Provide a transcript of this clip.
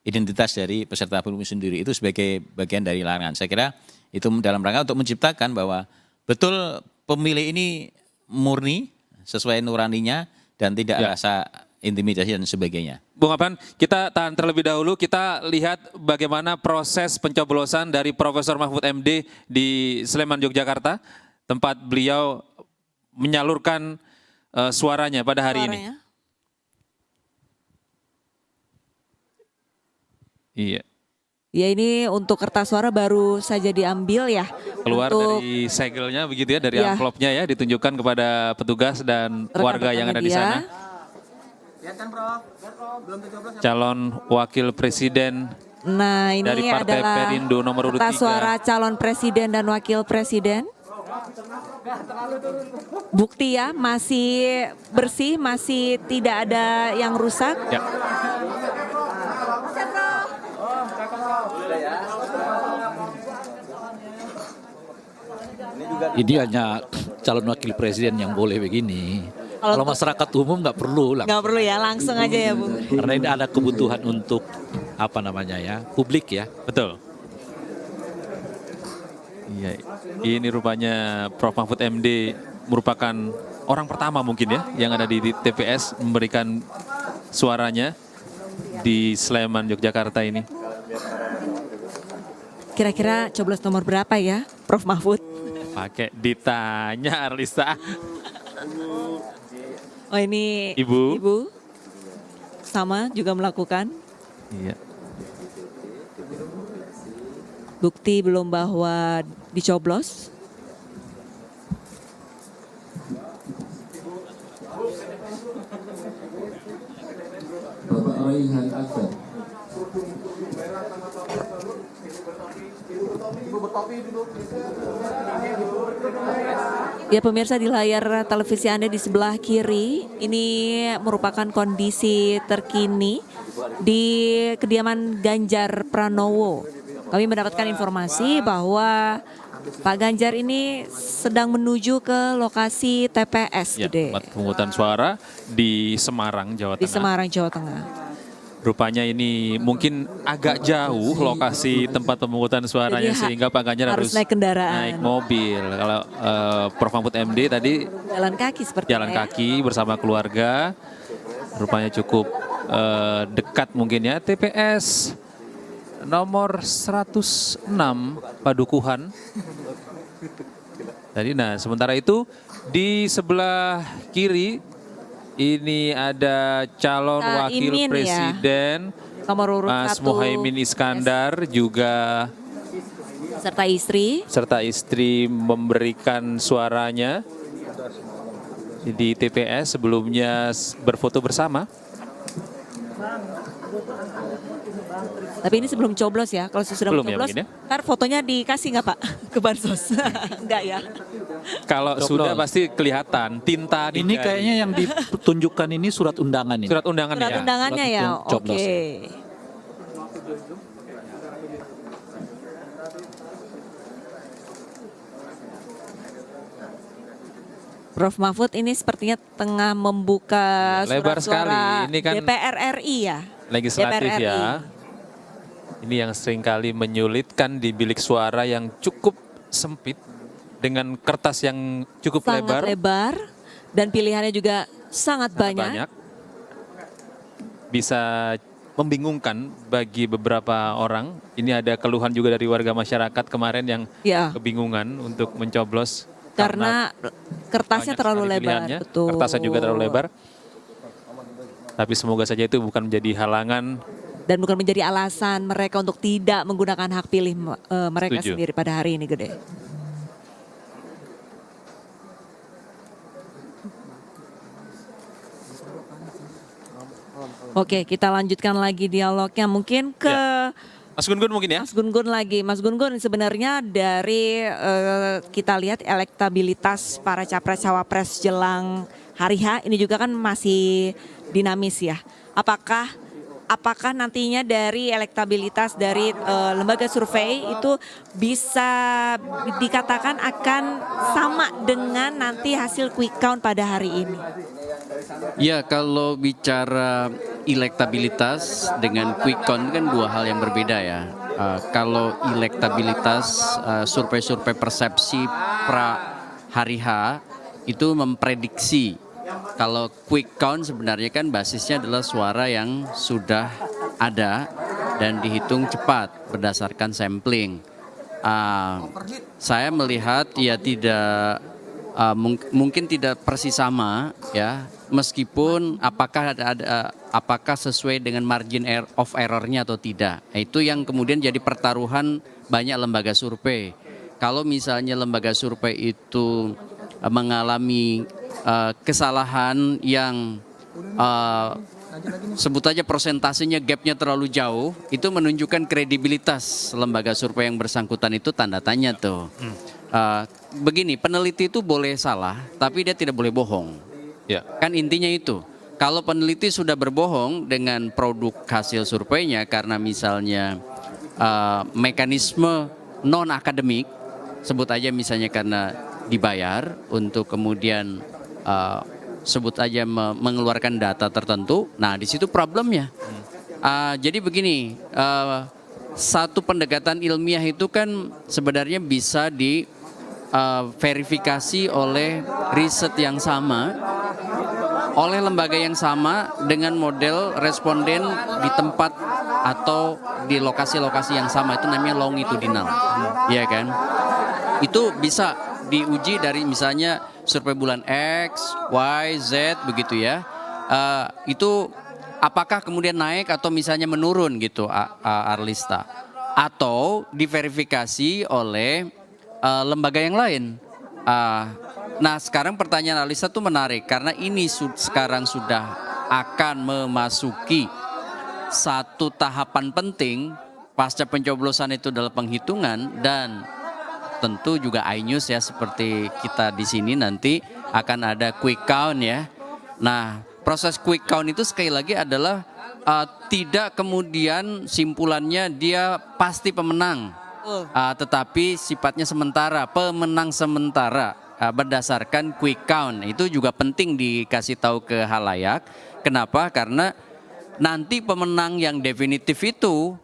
identitas dari peserta pemilu sendiri itu sebagai bagian dari larangan. Saya kira itu dalam rangka untuk menciptakan bahwa betul pemilih ini murni sesuai nuraninya dan tidak rasa intimidasi dan sebagainya. Bung Apan, kita tahan terlebih dahulu, kita lihat bagaimana proses pencoblosan dari Profesor Mahfud MD di Sleman, Yogyakarta, tempat beliau menyalurkan suaranya pada hari ini. Iya. Ya, ini untuk kertas suara baru saja diambil ya. Keluar untuk dari segelnya begitu ya, dari amplopnya ya, ditunjukkan kepada petugas dan warga yang ada di sana. Calon wakil presiden dari Partai Perindo nomor urut 3. Kertas suara calon presiden dan wakil presiden. Bukti ya, masih bersih, masih tidak ada yang rusak. Ya. Ini hanya calon wakil presiden yang boleh begini. Kalau masyarakat umum nggak perlu lah. Nggak perlu ya, langsung aja ya Bung. Karena ini ada kebutuhan untuk apa namanya ya, publik ya. Betul. Iya, ini rupanya Prof. Mahfud MD merupakan orang pertama mungkin ya yang ada di TPS memberikan suaranya di Sleman, Yogyakarta ini. Kira-kira coblos nomor berapa ya, Prof. Mahfud? Pakai ditanya Arlisa. Oh, ini Ibu sama juga melakukan. Iya. Bukti belum bahwa dicoblos. Bapak Raihan Akbar. Ya pemirsa, di layar televisi Anda di sebelah kiri, ini merupakan kondisi terkini di kediaman Ganjar Pranowo. Kami mendapatkan informasi bahwa Pak Ganjar ini sedang menuju ke lokasi TPS. Ya, tempat pemungutan suara di Semarang, Jawa Tengah. Di Semarang, Jawa Tengah. Rupanya ini mungkin agak jauh lokasi tempat pemungutan suaranya. Jadi, sehingga Pak Ganjar harus naik kendaraan, naik mobil. Kalau Prof. Mahfud MD tadi jalan kaki sepertinya. Jalan kaki bersama keluarga. Rupanya cukup dekat mungkin ya. TPS nomor 106 Padukuhan. Tadi sementara itu di sebelah kiri ini ada calon wakil presiden nomor urut Mas 1, Muhaimin Iskandar juga serta istri memberikan suaranya di TPS, sebelumnya berfoto bersama. Tapi ini sebelum coblos ya, kalau sudah coblos, ntar fotonya dikasih nggak Pak ke Bansos? Enggak ya? Kalau sudah pasti kelihatan tinta. Ini kayaknya yang ditunjukkan ini surat undangan ini. Surat undangannya. Surat undangannya ya, oke. Prof. Mahfud ini sepertinya tengah membuka lebar surat suara sekali. Ini kan DPR RI ya. Legislatif DPR ya. Ini yang seringkali menyulitkan di bilik suara yang cukup sempit dengan kertas yang cukup sangat lebar dan pilihannya juga sangat banyak. Bisa membingungkan bagi beberapa orang. Ini ada keluhan juga dari warga masyarakat kemarin yang kebingungan untuk mencoblos. Karena kertasnya terlalu lebar. Betul. Kertasnya juga terlalu lebar. Tapi semoga saja itu bukan menjadi halangan. Dan bukan menjadi alasan mereka untuk tidak menggunakan hak pilih mereka sendiri pada hari ini, Gede. Oke, kita lanjutkan lagi dialognya mungkin ke Mas Gun Gun mungkin ya? Mas Gun Gun lagi. Mas Gun Gun, sebenarnya dari kita lihat elektabilitas para capres-cawapres jelang hari H ini juga kan masih dinamis ya. Apakah nantinya dari elektabilitas dari lembaga survei itu bisa dikatakan akan sama dengan nanti hasil quick count pada hari ini? Ya, kalau bicara elektabilitas dengan quick count kan dua hal yang berbeda ya. Kalau elektabilitas survei-survei persepsi pra hari H itu memprediksi. Kalau quick count sebenarnya kan basisnya adalah suara yang sudah ada dan dihitung cepat berdasarkan sampling. Saya melihat ya tidak mungkin tidak persis sama ya, meskipun apakah sesuai dengan margin of error-nya atau tidak. Nah, itu yang kemudian jadi pertaruhan banyak lembaga survei. Kalau misalnya lembaga survei itu mengalami kesalahan yang sebut aja persentasenya gapnya terlalu jauh, itu menunjukkan kredibilitas lembaga survei yang bersangkutan itu tanda tanya tuh. Begini, peneliti itu boleh salah, tapi dia tidak boleh bohong. Ya. Kan intinya itu. Kalau peneliti sudah berbohong dengan produk hasil surveinya karena misalnya mekanisme non akademik, sebut aja misalnya karena dibayar untuk kemudian sebut aja mengeluarkan data tertentu, nah di situ problemnya. Jadi begini, satu pendekatan ilmiah itu kan sebenarnya bisa diverifikasi oleh riset yang sama, oleh lembaga yang sama dengan model responden di tempat atau di lokasi-lokasi yang sama, itu namanya longitudinal, ya kan? Itu bisa diuji dari misalnya survei bulan X, Y, Z begitu ya. Itu apakah kemudian naik atau misalnya menurun gitu Arlista, atau diverifikasi oleh lembaga yang lain. Nah sekarang pertanyaan Arlista tuh menarik karena ini sekarang sudah akan memasuki satu tahapan penting pasca pencoblosan itu adalah penghitungan, dan tentu juga iNews ya seperti kita di sini nanti akan ada quick count ya. Nah proses quick count itu sekali lagi adalah tidak kemudian simpulannya dia pasti pemenang, tetapi sifatnya sementara, pemenang sementara berdasarkan quick count. Itu juga penting dikasih tahu ke halayak. Kenapa? Karena nanti pemenang yang definitif itu